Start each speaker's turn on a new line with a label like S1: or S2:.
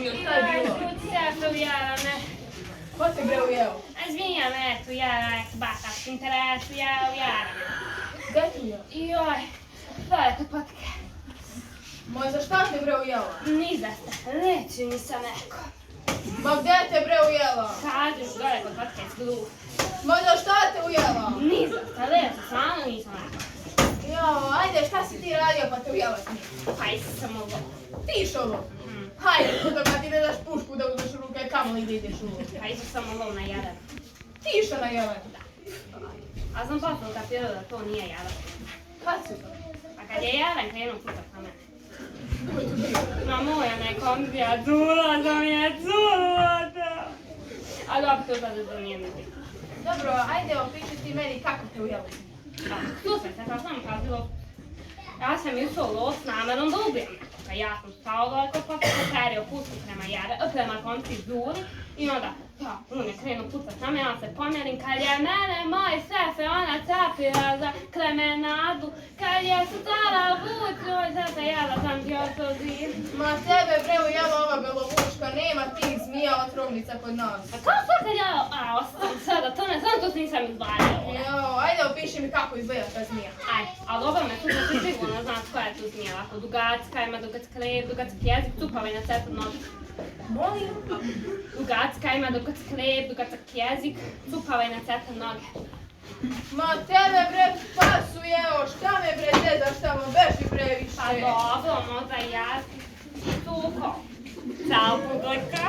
S1: mi, šta je bilo?
S2: Čuti se, ja to ujela me.
S1: Ko te bre ujeo?
S2: Izvinja me, eto, ujela je se batak s interesu, ujela me.
S1: Gde te ujeo?
S2: Joj, velika patika.
S1: Moj, za šta te bre ujela?
S2: Ni za šta, reći mi sam neko.
S1: Ma gde te bre ujela?
S2: Kažem, dole kod patika iz gluha.
S1: Ma za šta te ujela?
S2: Ni za šta, reći, stvarno nisam neko.
S1: Jao, ajde, šta si ti radio pa te ujela s njim?
S2: Pa sam ovo.
S1: Ti šolo? Hajde, da kad ti ne daš pušku da uzmeš u ruke, kamo li da ideš u ruke?
S2: Pa išao sam ovo na jadan.
S1: Ti išao na jelen?
S2: A sam potpuno kapirala da to nije jadan.
S1: Kad si to?
S2: A kad je jadan krenuo putak na mene.
S1: Ko je to bio?
S2: Ma moja nekomzija, cula sam je, cula da. A dobro, to sada to nije mi bitno.
S1: Dobro, ajde, opiši ti meni kako te ujela.
S2: Slušaj se, sad sam kazilo. Ja sam išao u lov s namerom da ubijem nekoga. Ja sam stao dole kod patika, perio pušku prema konci zuri i onda, on je krenuo pucat na mene, ja se pomjerim, kad je mene moj sese, ona capila za Klemenadu, kad je stala vuć, oj sese, jela sam ti osozi.
S1: Ma tebe bre ujela ova belovuška, nema tih zmija otrovnica kod nas.
S2: A kao sad kad ja, ostavim sada, to ne znam, to nisam izgledala.
S1: Jao, ajde opiši mi kako izgleda ta zmija.
S2: Aj, ali dobro me tu da ti sigurno znaš koja je tu zmija, ovako dugacka, ima dugacka lep, dugacka jezik, cupava i na cetu nogu.
S1: Molim?
S2: Dugacka ima dugacka lep, dugacka jezik, cupava i na cetu noge.
S1: Ma tebe bre pas ujeo, šta me bre zezaš tamo, beži previše.
S2: Pa dobro, možda i ja. Tuko. Ćao, pugojka.